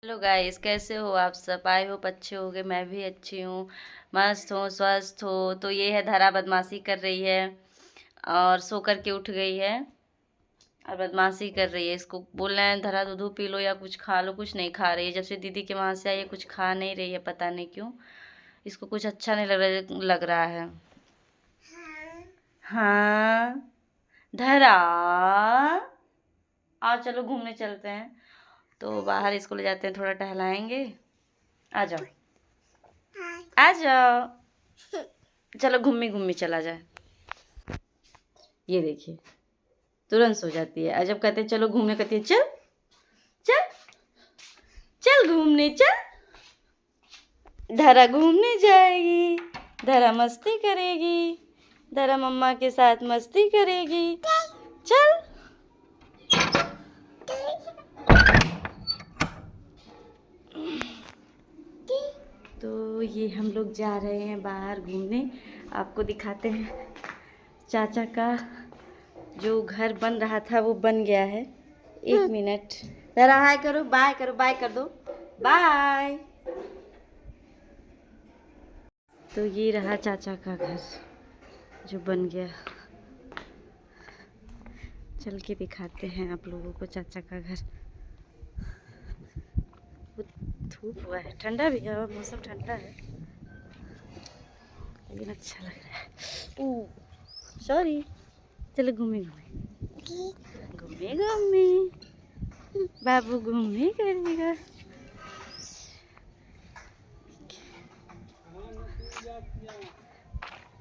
Hello guys, कैसे हो आप सब। आई होप अच्छे होगे। मैं भी अच्छी हूँ, मस्त हूँ, स्वस्थ हो। तो ये है धरा बदमाशी कर रही है और सो कर के उठ गई है और बदमाशी कर रही है। इसको बोल रहे हैं धरा दूध पी लो या कुछ खा लो, कुछ नहीं खा रही है। जब से दीदी के वहाँ से आई है कुछ खा नहीं रही है, पता नहीं क्यों। इसको कुछ अच्छा नहीं लग रहा है। हाँ धरा, आओ चलो घूमने चलते हैं। तो बाहर इसको ले जाते हैं, थोड़ा टहलाएंगे। आ जाओ आ जाओ, चलो घूमी घूमी चला जाए। ये देखिए तुरंत सो जाती है। जब कहते हैं चलो घूमने, कहती है चल चल चल घूमने चल। धरा घूमने जाएगी, धरा मस्ती करेगी, धरा मम्मा के साथ मस्ती करेगी। चल तो ये हम लोग जा रहे हैं बाहर घूमने। आपको दिखाते हैं चाचा का जो घर बन रहा था वो बन गया है। एक मिनट, जरा हाय करो, बाय करो, बाय कर दो, बाय। तो ये रहा चाचा का घर जो बन गया। चल के दिखाते हैं आप लोगों को चाचा का घर। धूप हुआ है, ठंडा भी है, मौसम ठंडा है लेकिन अच्छा लग रहा है। ओ सॉरी, चलो घूमे घूमे घूमे घूमे, बाबू घूमे करेगा।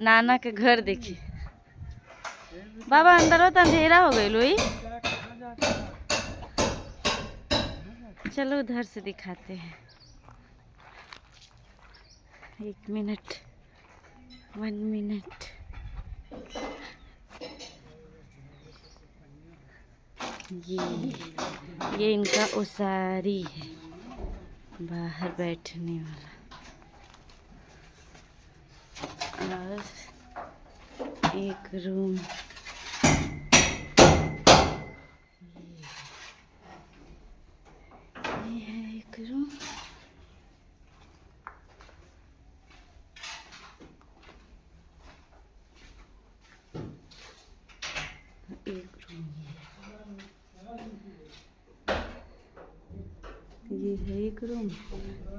नाना के घर देखिए। बाबा अंदर हो तो अंधेरा हो गई लोई। चलो उधर से दिखाते हैं। 1 मिनट, 1 मिनट। ये इनका ओसारी है, बाहर बैठने वाला। और एक रूम, ये है एक रूम। एक रूम ये है, एक रूम,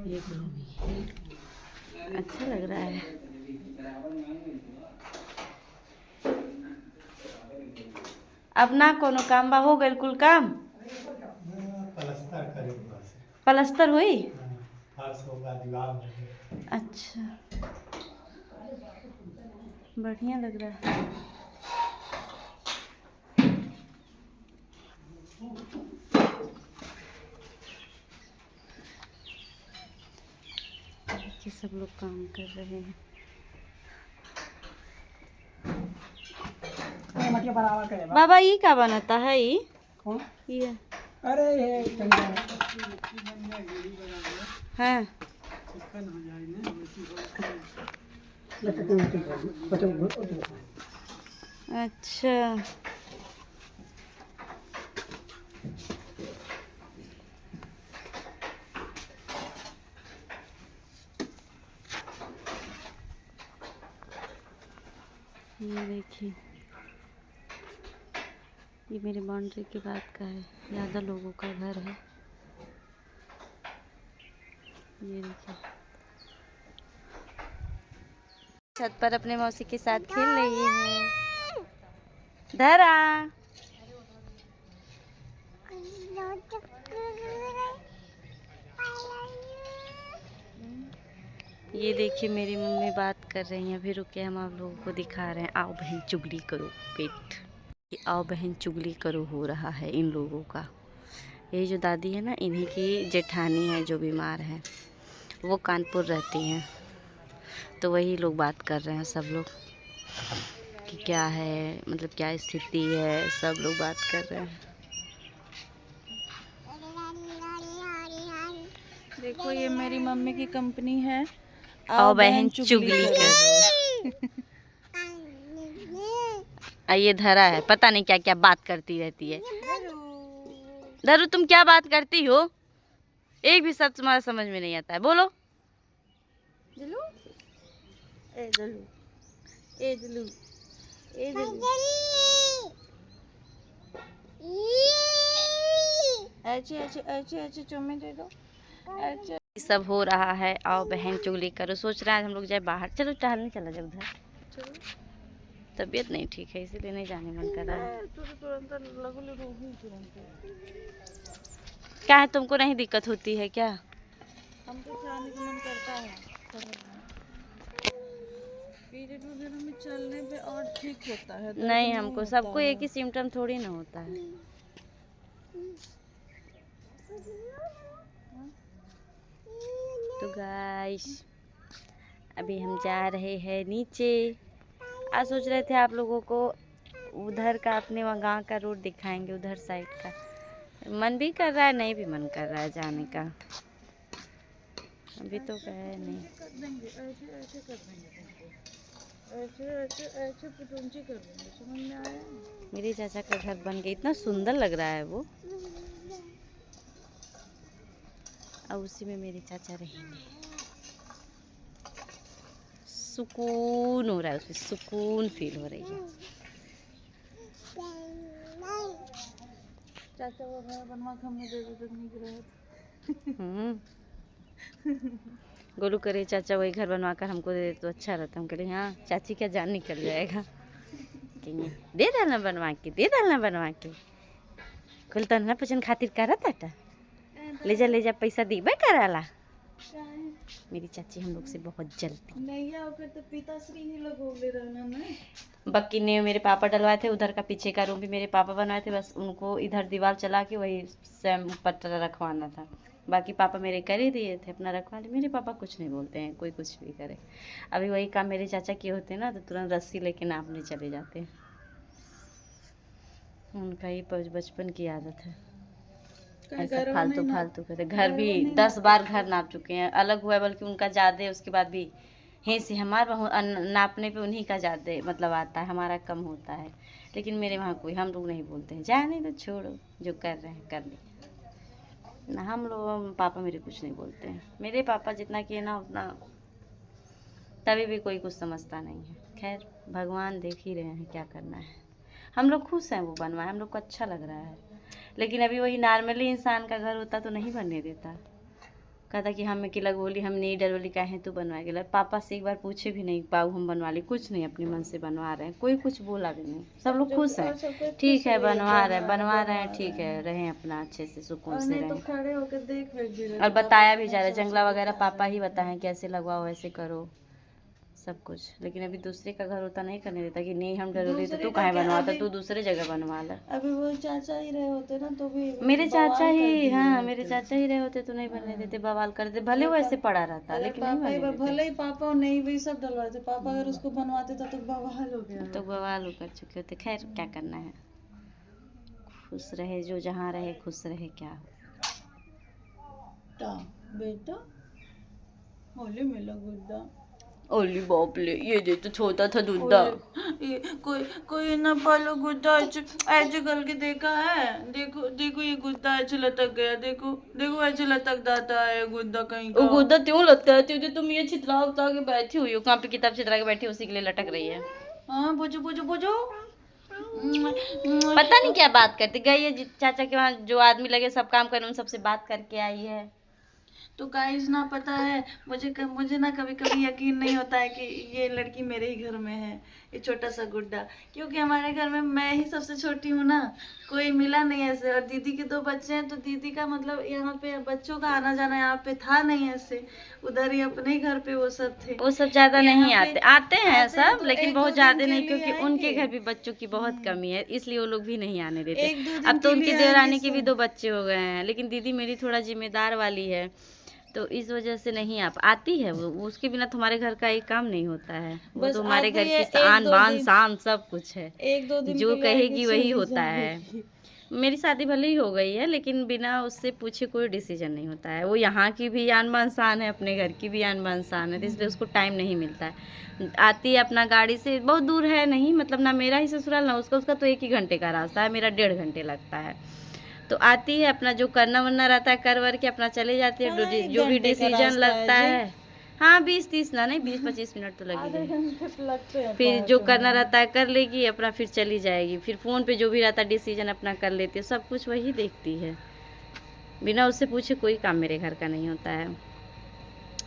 एक रूम। अच्छा लग रहा है। अब ना कोनो काम बा, हो गइल कुल काम। पलस्तर करे बस। पलस्तर हुई। फर्श होगा, दीवार होगी। अच्छा, बढ़िया लग रहा है। ये सब लोग काम कर रहे हैं। बाबा ये क्या बनता है? ये अरे ये हाँ, अच्छा ये देखिए, ये मेरे बाउंड्री के बाद का है, ज़्यादा लोगों का घर है। ये देखिए छत पर अपने मौसी के साथ खेल रही है। धरा ये देखिए मेरी मम्मी बात कर रही हैं। अभी रुके, हम आप लोगों को दिखा रहे हैं। आओ बहन चुगली करो पेट, आओ बहन चुगली करो हो रहा है इन लोगों का। ये जो दादी है ना, इन्हीं की जेठानी है जो बीमार है। वो कानपुर रहती हैं, तो वही लोग बात कर रहे हैं सब लोग कि क्या है, मतलब क्या स्थिति है। सब लोग बात कर रहे हैं। देखो ये मेरी मम्मी की कंपनी है। आओ बहन चुगली करो। ये धरा है, पता नहीं क्या क्या बात करती रहती है। धरू तुम क्या बात करती हो? एक भी शब्द तुम्हारा समझ में नहीं आता है, बोलो। दिलू ए दिलू ए दिलू ए दिलू ऐसे ऐसे ऐसे ऐसे चुम्मे दे दो ऐसे। सब हो रहा है, आओ बहन चुगली करो। सोच रहा है हम लोग जाए बाहर, चलो टहलने चला जाए उधर। चलो तबीयत नहीं ठीक है इसीलिए नहीं जाने मन कर रहा है। तुरंत लगले रोही तुरंत। क्या है, तुमको नहीं दिक्कत होती है क्या? हमको जाने का मन करता है, पीरियड वगैरह में चलने पे और ठीक होता है। दर्द नहीं, हमको होता सबको है। एक ही सिम्टम थोड़ी ना होता है। तो गाइस अभी हम जा रहे हैं नीचे। आज सोच रहे थे आप लोगों को उधर का, अपने वहाँ गाँव का रोड दिखाएंगे, उधर साइड का। मन भी कर रहा है, नहीं भी मन कर रहा है जाने का। अभी तो गए नहीं। कर देंगे ऐसे ऐसे कर देंगे तुमको, ऐसे ऐसे ऐसे पुटुंची कर देंगे, समझ में आया? मेरी चाचा का घर बन गया, इतना सुंदर लग रहा है वो। और उसी में मेरे चाचा रहेंगे। सुकून हो रहा है, उसमें सुकून फील हो रही है। चाचा वो घर बनवा के हमने दे दे नहीं रहे। गोलू करे चाचा वही घर बनवा कर हमको दे दे तो अच्छा रहता। हम कह हाँ चाची का जान निकल जाएगा। कहेंगे दे डालना बनवा के, दे डालना बनवा के। कुल तो ना पसंद खातिर करा था, ले जा पैसा दीबे कराला। मेरी चाची हम लोग से बहुत जलती। नहीं आकर तो पिताश्री ही लगोले रहना ना। बक्की ने मेरे पापा डलवाए थे, उधर का पीछे का रूम भी मेरे पापा बनवाए थे। बस उनको इधर दीवार चला के वही सेम पट्टा रखवाना था। बाकी पापा मेरे कर ही दिए थे, अपना रखवा ले। मेरे पापा कुछ नहीं बोलते हैं, कोई कुछ भी करे। अभी वही काम मेरे चाचा किए होते ना तो तुरंत रस्सी लेके नापने चले जाते हैं। उनका ही बचपन की आदत है, ऐसा फालतू फालतू करते। घर भी 10 बार घर नाप चुके हैं, अलग हुआ है बल्कि उनका ज़्यादा है। उसके बाद भी यहीं से हमारा नापने पे उन्हीं का ज़्यादा मतलब आता है, हमारा कम होता है। लेकिन मेरे वहाँ कोई, हम लोग नहीं बोलते हैं, जाने तो छोड़ो, जो कर रहे हैं कर ले ना। हम लोग पापा मेरे कुछ नहीं बोलते हैं। मेरे पापा जितना किए ना उतना, तभी भी कोई कुछ समझता नहीं है। खैर भगवान देख ही रहे हैं क्या करना है। हम लोग खुश हैं वो बनवाए, हम लोग को अच्छा लग रहा है। लेकिन अभी वही नॉर्मली इंसान का घर होता तो नहीं बनने देता। कहता कि हमें कि लगोली हम नहीं डरवली काहे तू बनवा के ला। पापा से एक बार पूछे भी नहीं बाबू हम बनवा ली, कुछ नहीं, अपने मन से बनवा रहे हैं। कोई कुछ बोला भी नहीं, सब लोग खुश हैं। ठीक है बनवा रहे हैं, ठीक है, रहें अपना अच्छे से सुकून से रहें। खड़े होकर देख और बताया भी जा रहा है, जंगला वगैरह पापा ही बताएं कैसे लगवाओ, ऐसे करो सब कुछ। लेकिन अभी दूसरे का घर होता नहीं करने देता कि नहीं हम डरोली तो तू कहाँ बनवाता, तू दूसरे जगह बनवा ला। अभी वो चाचा ही रहे होते ना तो भी मेरे चाचा ही, हाँ मेरे चाचा ही रहे होते तो नहीं बनने देते, बवाल कर देते। भले वो ऐसे पड़ा रहता लेकिन नहीं बनने देते। भले ही पापा नहीं भी सब डलवाते, पापा अगर उसको बनवाते तो बवाल हो गया, तो बवाल कर चुके होते। खैर क्या करना है, खुश रहे, जो जहाँ रहे खुश रहे। क्या बेटा होली मिला गुड्डा। ओली बाप ले, ये दे तो छोटा था दूधा। कोई ना पालो गुड्डा ऐसे करके देखा है। देखो देखो ये गुड्डा ऐसे लटक गया, देखो देखो ऐसे लटक जाता है गुड्डा कहीं का। वो गुद्दा क्यों लगता है? तुम ये छितरा उतरा के बैठी हुई हो, कहाँ पे किताब छितरा के बैठी, उसी के लिए लटक रही है। हाँ बुझो बुझो बुझो। पता नहीं क्या बात करती। गई है चाचा के वहाँ, जो आदमी लगे सब काम करे, उन सबसे बात करके आई है। तो गाइस ना पता है मुझे ना कभी कभी यकीन नहीं होता है कि ये लड़की मेरे ही घर में है, ये छोटा सा गुड्डा। क्योंकि हमारे घर में मैं ही सबसे छोटी हूँ ना, कोई मिला नहीं ऐसे। और दीदी के 2 बच्चे हैं तो दीदी का मतलब यहाँ पे बच्चों का आना जाना यहाँ पे था नहीं ऐसे। उधर ही अपने घर पे वो सब थे, वो सब ज्यादा नहीं आते हैं सब, तो लेकिन 1-2 बहुत दिन ज्यादा के नहीं, लिए क्योंकि आएंगे। उनके घर भी बच्चों की बहुत कमी है, इसलिए वो लोग भी नहीं आने देते। 1-2 दिन अब तो के उनकी लिए देवरानी आएंगे के भी सब। 2 बच्चे हो गए हैं, लेकिन दीदी मेरी थोड़ा जिम्मेदार वाली है तो इस वजह से नहीं आती है वो। उसके बिना तुम्हारे घर का एक काम नहीं होता है। वो बस तो हमारे अब घर ये की आन 1-2 बान दिन- शान सब कुछ है। 1-2 दिन जो के लिए आएगी, कहेगी वही चली होता है। जाएगी। मेरी शादी भले ही हो गई है, लेकिन बिना उससे पूछे कोई डिसीजन नहीं होता है। वो यहाँ की भी आन बान शान है, अपने घर की भी आन बान शान है, तो इसलिए उसको टाइम नहीं मिलता है। आती है अपना गाड़ी से, बहुत दूर है नहीं, मतलब ना मेरा ही ससुराल ना उसका तो 1 ही घंटे का रास्ता है, मेरा 1.5 घंटे लगता है। तो आती है, अपना जो करना वरना रहता है कर वर के अपना चले जाती है। हाँ, एक जो भी घंटे का डिसीजन रास्ता लगता है जी। है, हाँ 20-30 ना, नहीं 20-25 मिनट तो लगी आधे है। घंटे तो लगते हैं फिर पहुंचने जो में। करना रहता है कर लेगी, अपना फिर चली जाएगी। फिर फ़ोन पे जो भी रहता है डिसीजन अपना कर लेती है, सब कुछ वही देखती है। बिना उससे पूछे कोई काम मेरे घर का नहीं होता है।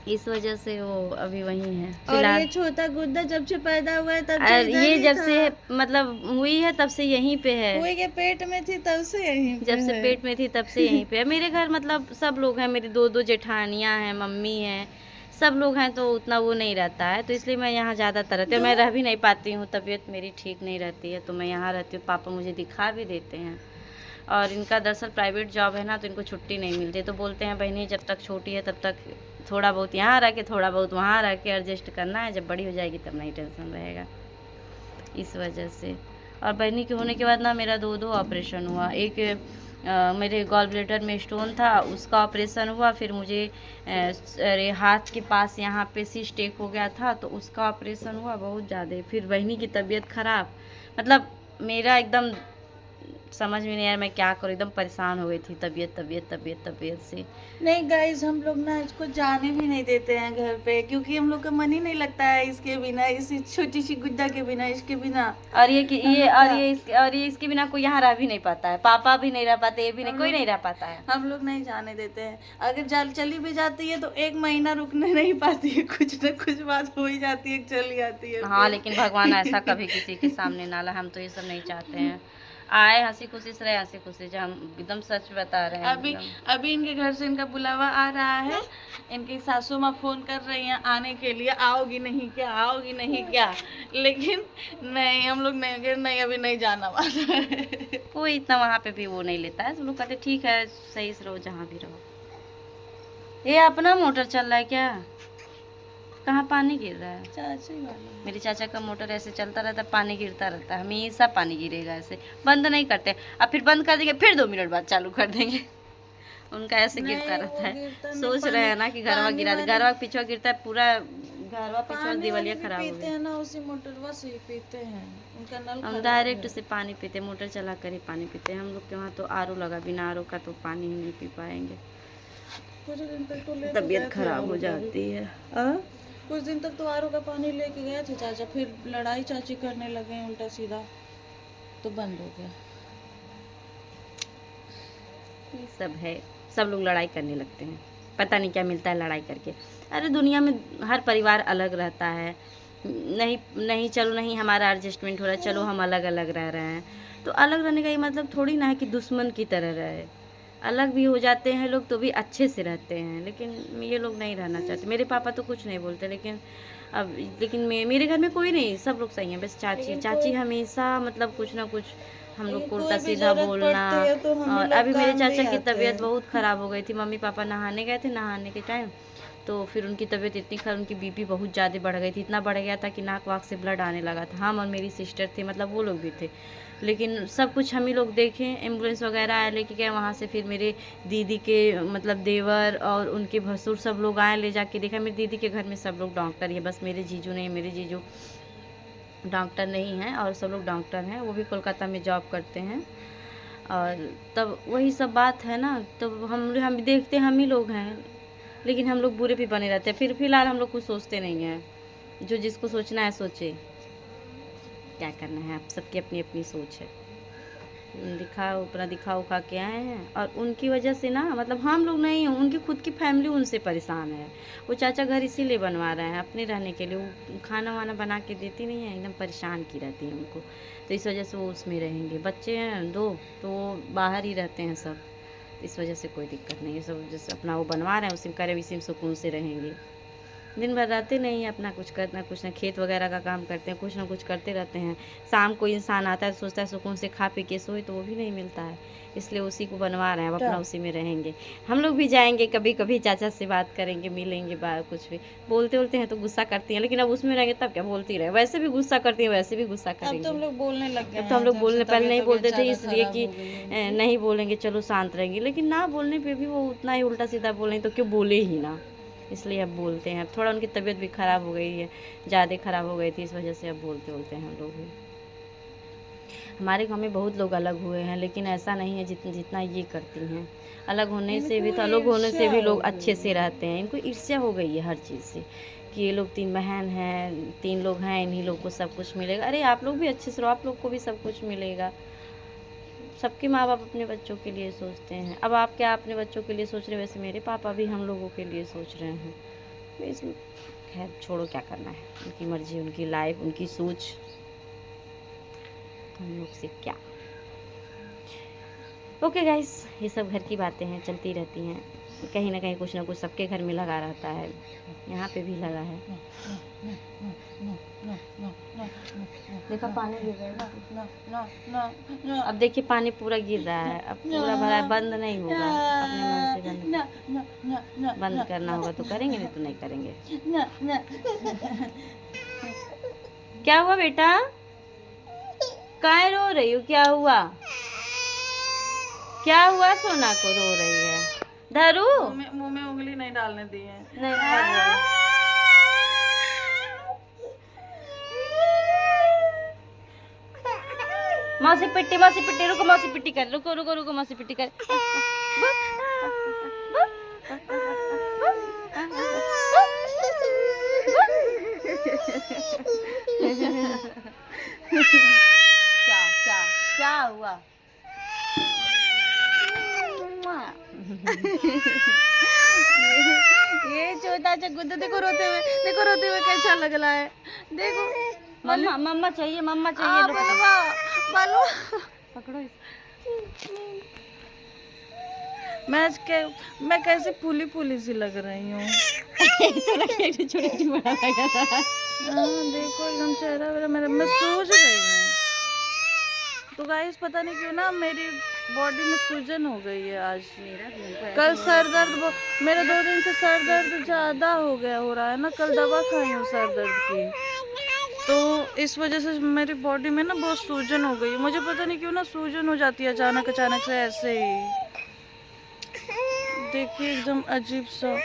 इस वजह से वो अभी वहीं है और फिलहाल। ये छोटा गुड्डा जब से पैदा हुआ है तब से और इधर ये ही जब था। से मतलब हुई है तब से यहीं पे है। हुए के पेट में थी तब से यहीं पे जब से है। पेट में थी तब से यहीं पे है। मेरे घर मतलब सब लोग हैं, मेरी 2-2 जेठानियाँ हैं, मम्मी हैं, सब लोग हैं, तो उतना वो नहीं रहता है, तो इसलिए मैं यहाँ ज़्यादातर रहती हूँ। मैं रह भी नहीं पाती हूँ, तबीयत मेरी ठीक नहीं रहती है, तो मैं यहाँ रहती हूँ। पापा मुझे दिखा भी देते हैं, और इनका दरअसल प्राइवेट जॉब है ना, तो इनको छुट्टी नहीं मिलती। तो बोलते हैं बहनी जब तक छोटी है तब तक थोड़ा बहुत यहाँ रह के थोड़ा बहुत वहाँ रह के एडजस्ट करना है, जब बड़ी हो जाएगी तब नहीं टेंशन रहेगा, इस वजह से। और बहनी के होने के बाद ना मेरा 2 ऑपरेशन हुआ। एक मेरे गॉल ब्लैडर में स्टोन था, उसका ऑपरेशन हुआ। फिर मुझे अरे हाथ के पास यहाँ पे सिस्ट एक हो गया था, तो उसका ऑपरेशन हुआ बहुत ज़्यादा। फिर बहनी की तबीयत ख़राब, मतलब मेरा एकदम समझ में नहीं आया मैं क्या करूँ, एकदम परेशान हो गई थी तबीयत से। नहीं गाइस, हम लोग ना इसको जाने भी नहीं देते हैं घर पे, क्योंकि हम लोग का मन ही नहीं लगता है इसके बिना, इसी छोटी सी गुड्डा के बिना, इसके बिना। और ये इसके बिना कोई यहाँ रह भी नहीं पाता है। पापा भी नहीं रह पाते, ये भी नहीं, कोई नहीं रह पाता है। हम लोग नहीं जाने देते हैं। अगर चली भी जाती है तो 1 महीना रुकने नहीं पाती है, कुछ न कुछ बात हो ही जाती है, चली आती है। हाँ, लेकिन भगवान ऐसा कभी किसी के सामने ना लाए, हम तो ये सब नहीं चाहते हैं। आए हंसी खुशी से रहे, हंसी खुशी से, हम एकदम सच बता रहे हैं। अभी इनके घर से इनका बुलावा आ रहा है। इनकी सासू माँ फोन कर रही हैं आने के लिए, आओगी नहीं क्या, आओगी नहीं क्या, लेकिन नहीं, हम लोग नहीं अभी नहीं जाना वाला है। कोई इतना वहाँ पे भी वो नहीं लेता है, सब लोग कहते ठीक है सही से रहो जहाँ भी रहो। ये अपना मोटर चल रहा है क्या? कहाँ पानी गिर रहा है? चाची वाला मेरे चाचा का मोटर ऐसे चलता रहता है, पानी गिरता रहता है, हमेशा पानी गिरेगा ऐसे, बंद नहीं करते। अब फिर बंद कर देंगे, फिर 2 मिनट बाद चालू कर देंगे। उनका ऐसे गिरता रहता है। सोच रहे हैं ना कि घरवा गिरा दे, घरवा पिछवा गिरता है, पूरा घरवा पिछवा दिवालिया खराब हो पीते गई। हैं ना, उसी मोटरवा से ही पीते हैं, उनका नल हम खराब डायरेक्ट है। से पानी पीते, मोटर चला कर ही पानी पीते हैं। हम लोग के वहाँ तो आरओ लगा, बिना आरओ का तो पानी ही नहीं पी पाएंगे, कुछ दिन तक तो तबीयत खराब हो जाती है। कुछ दिन तक तो आरओ का पानी लेके गए थे चाचा, फिर लड़ाई चाची करने लगे उल्टा सीधा, तो बंद हो गया। ये सब है, सब लोग लड़ाई करने लगते हैं, पता नहीं क्या मिलता है लड़ाई करके। अरे दुनिया में हर परिवार अलग रहता है, नहीं चलो नहीं हमारा एडजस्टमेंट हो रहा है, चलो हम अलग अलग रह रहे हैं, तो अलग रहने का ये मतलब थोड़ी ना है कि दुश्मन की तरह रहे। अलग भी हो जाते हैं लोग तो भी अच्छे से रहते हैं, लेकिन ये लोग नहीं रहना चाहते। मेरे पापा तो कुछ नहीं बोलते, लेकिन मेरे घर में कोई नहीं, सब लोग सही हैं, बस चाची हमेशा मतलब कुछ ना कुछ हम लोग को उल्टा सीधा बोलना। और अभी मेरे चाचा की तबीयत बहुत ख़राब हो गई थी। मम्मी पापा नहाने गए थे, नहाने के टाइम तो फिर उनकी तबीयत इतनी खराब, उनकी बीपी बहुत ज़्यादा बढ़ गई थी, इतना बढ़ गया था कि नाक वाक से ब्लड आने लगा था। हम और मेरी सिस्टर थे, मतलब वो लोग भी थे, लेकिन सब कुछ हम ही लोग देखें, एम्बुलेंस वगैरह आए लेके गए वहाँ से। फिर मेरे दीदी के मतलब देवर और उनके भसुर सब लोग आए, ले जाके देखा। मेरी दीदी के घर में सब लोग डॉक्टर ही है, बस मेरे जीजू नहीं, मेरे जीजू डॉक्टर नहीं हैं, और सब लोग डॉक्टर हैं, वो भी कोलकाता में जॉब करते हैं। और तब वही सब बात है ना, तो हम देखते हम ही लोग हैं, लेकिन हम लोग बुरे भी बने रहते हैं। फिर फिलहाल हम लोग कुछ सोचते नहीं हैं, जो जिसको सोचना है सोचे, क्या करना है, आप सबकी अपनी अपनी सोच है। दिखा उखा के आए हैं, और उनकी वजह से ना मतलब हम लोग नहीं, उनकी खुद की फैमिली उनसे परेशान है। वो चाचा घर इसीलिए बनवा रहे हैं अपने रहने के लिए, वो खाना वाना बना के देती नहीं है, एकदम परेशान की रहती है उनको, तो इस वजह से वो उसमें रहेंगे। बच्चे हैं 2 तो वो बाहर ही रहते हैं सब, इस वजह से कोई दिक्कत नहीं है। सब जैसे अपना वो बनवा रहे हैं उसी में करे, इसी में सुकून से रहेंगे। दिन भर रहते नहीं हैं, अपना कुछ करना, कुछ ना खेत वगैरह का काम करते हैं, कुछ ना कुछ करते रहते हैं। शाम को इंसान आता है तो सोचता है सुकून से खा पी के सोए, तो वो भी नहीं मिलता है, इसलिए उसी को बनवा रहे हैं। अब अपना उसी में रहेंगे। हम लोग भी जाएंगे कभी कभी, चाचा से बात करेंगे, मिलेंगे, कुछ भी बोलते हैं तो गुस्सा करती हैं, लेकिन अब उसमें रहेंगे तब क्या बोलती रहे, वैसे भी गुस्सा करती हैं, वैसे भी गुस्सा करेंगे। अब तो हम लोग बोलने लग गए, अब तो हम लोग बोलने, पहले नहीं बोलते थे इसलिए कि नहीं बोलेंगे चलो शांत रहेंगे, लेकिन ना बोलने पे भी वो उतना ही उल्टा सीधा बोलें तो क्यों बोले ही ना, इसलिए अब बोलते हैं। थोड़ा उनकी तबीयत भी ख़राब हो गई है, ज़्यादा ख़राब हो गई थी, इस वजह से अब बोलते हैं हम लोग भी। हमारे गांव में बहुत लोग अलग हुए हैं, लेकिन ऐसा नहीं है जितना ये करती हैं। अलग होने से भी तो अलग होने से भी लोग अच्छे से रहते हैं। इनको ईर्ष्या हो गई है हर चीज़ से कि ये लोग 3 बहन हैं, 3 लोग हैं, इन्हीं लोग को सब कुछ मिलेगा। अरे आप लोग भी अच्छे से रहो, आप लोग को भी सब कुछ मिलेगा। सबके माँ बाप अपने बच्चों के लिए सोचते हैं। अब आप क्या अपने बच्चों के लिए सोच रहे हैं, वैसे मेरे पापा भी हम लोगों के लिए सोच रहे हैं। तो इसमें खैर छोड़ो, क्या करना है, उनकी मर्जी, उनकी लाइफ, उनकी सोच, हम लोग से क्या। ओके गाइस, ये सब घर की बातें हैं, चलती रहती हैं। कहीं ना कहीं कुछ ना कुछ सबके घर में लगा रहता है, यहाँ पे भी लगा है। देखा पानी गिर रहा है। अब देखिए पानी पूरा गिर रहा है, अब पूरा भरा है, बंद नहीं होगा। अपने मन से बंद करना होगा तो करेंगे, नहीं तो नहीं करेंगे। क्या हुआ बेटा, काहे रो रही हो, क्या हुआ, क्या हुआ, सोना को रो रही है। धरू मुंह में उंगली नहीं डालने दी है। नहीं कर रही। मौसी पिट्टी, रुको, मौसी पिट्टी कर, रुको मौसी पिट्टी कर। क्या हुआ? ये छोटा सा गुड्डू देखो रोते हुए कैसा लग रहा है। देखो मम्मा चाहिए, बालू पकड़ो मैं कैसे फूली सी लग रही हूँ। छोटी बड़ा लगा था। देखो एकदम चेहरा मेरा, मैं सूज गई हूँ। तो गाइस पता नहीं क्यों ना मेरी बॉडी में सूजन हो गई है आज। कल सर दर्द, मेरा 2 दिन से सर दर्द ज़्यादा हो रहा है ना। कल दवा खाई हूँ सर दर्द की, तो इस वजह से मेरी बॉडी में ना बहुत सूजन हो गई। मुझे पता नहीं क्यों ना सूजन हो जाती है अचानक से ऐसे ही। देखिए एकदम अजीब सा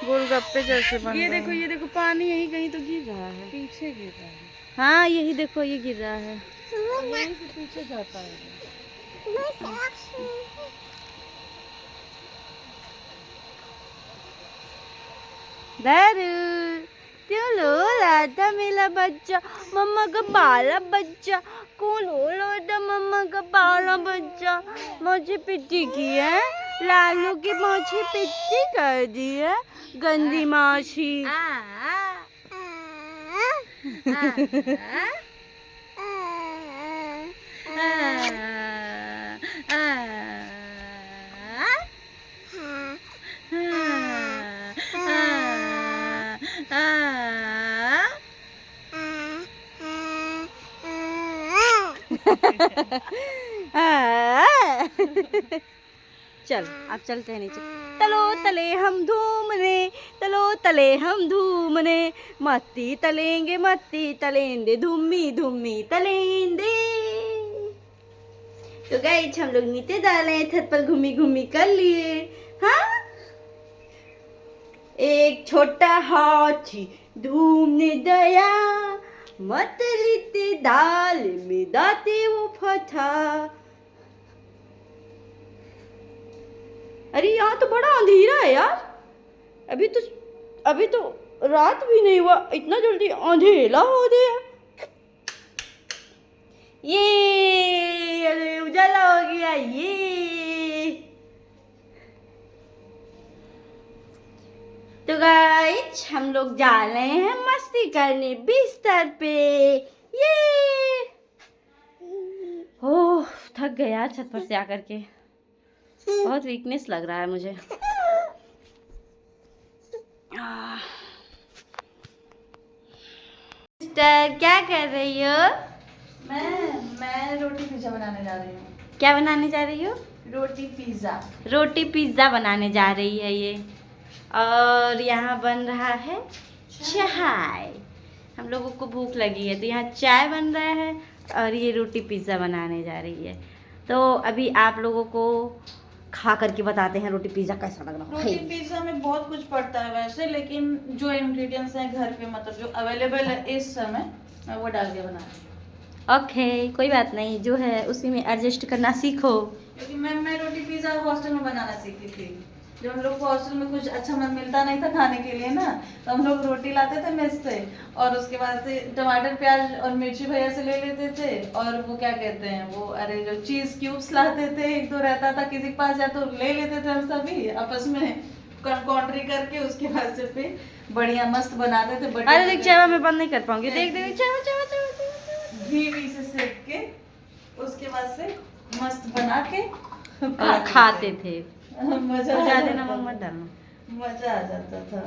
गोलगप्पे जैसे बन ये देखो पानी यही कहीं तो गिर रहा है, पीछे गिर रहा है। हाँ यही देखो, ये गिर रहा है, यहीं से पीछे जाता है। दारू क्यों लो रहा था मेरा बच्चा, मम्मा का बाला बच्चा, कौन हो था मम्मा का बाला बच्चा। मुझे पिट्टी की है, लालू की मुझे पिट्टी कर दी है, गंदी माछी। चल अब चलते हैं नीचे। तलो तले हम धूमने, तलो तले हम धूमने, मत्ती तलेंदे, धूमी धूमी तलेंदे। तो गाइस हम लोग नीचे जा रहे हैं, छत पर घूमी कर लिए। हाँ, एक छोटा हाथी धूमने गया, मतलीते दाल में दाते वो फटा। अरे यहाँ तो बड़ा अंधेरा है यार, अभी तो रात भी नहीं हुआ, इतना जल्दी अंधेरा हो गया। ये अरे उजाला हो गया ये। तो गाइस हम लोग जा रहे हैं मस्ती करने बिस्तर पे। ये ओह थक गया यार छत पर से आकर के, बहुत वीकनेस लग रहा है मुझे। सिस्टर क्या कर रही हो? मैं रोटी पिज्जा बनाने जा रही हूँ। क्या बनाने जा रही हो? रोटी पिज्जा बनाने जा रही है ये। और यहाँ बन रहा है चाय। हम लोगों को भूख लगी है तो यहाँ चाय बन रहा है और ये रोटी पिज्ज़ा बनाने जा रही है। तो अभी आप लोगों को खा करके बताते हैं रोटी पिज़्ज़ा कैसा लग रहा है। रोटी पिज्जा में बहुत कुछ पड़ता है वैसे, लेकिन जो इंग्रेडिएंट्स हैं घर पे, मतलब जो अवेलेबल है इस समय, मैं वो डाल के बना रही हूँ। ओके कोई बात नहीं, जो है उसी में एडजस्ट करना सीखो। क्योंकि मैं रोटी पिज्जा हॉस्टल में बनाना सीखी थी। जब हम लोग को हॉस्टल में कुछ अच्छा मिलता नहीं था खाने के लिए ना, तो हम लोग रोटी लाते थे मेस से, और उसके बाद से टमाटर प्याज और मिर्ची भैया से ले लेते थे, और वो क्या कहते हैं वो, अरे जो चीज क्यूब्स लाते थे, एक दो रहता था किसी के पास, या तो ले लेते थे हम सभी आपस में कॉन्ट्री करके, उसके बाद से फिर बढ़िया मस्त बनाते थे। अरे देख चावा मैं बंद नहीं कर पाऊंगी, देख देख चावा चावा चावा घी से सेक के, उसके बाद से मस्त बना के और खाते थे। मजा आ ज्यादा जाता नमक था। मत डालना। मजा आ जाता था।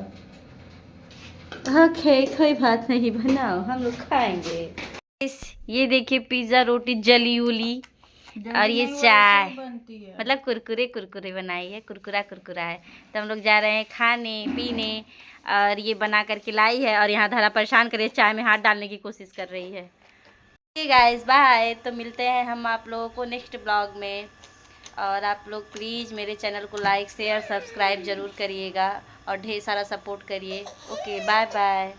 ओके कोई बात नहीं, बनाओ हम लोग खाएंगे। ये देखिए पिज्जा रोटी जली उली, और ये चाय, बनती है मतलब कुरकुरे कुरकुरे बनाई है, कुरकुरा कुरकुरा है। तो हम लोग जा रहे हैं खाने पीने, और ये बना करके लाई है, और यहाँ धारा परेशान करे, चाय में हाथ डालने की कोशिश कर रही है। गाइस बाय, तो मिलते हैं हम आप लोगों को नेक्स्ट ब्लॉग में, और आप लोग प्लीज़ मेरे चैनल को लाइक शेयर सब्सक्राइब ज़रूर करिएगा, और ढेर सारा सपोर्ट करिए। Okay bye bye.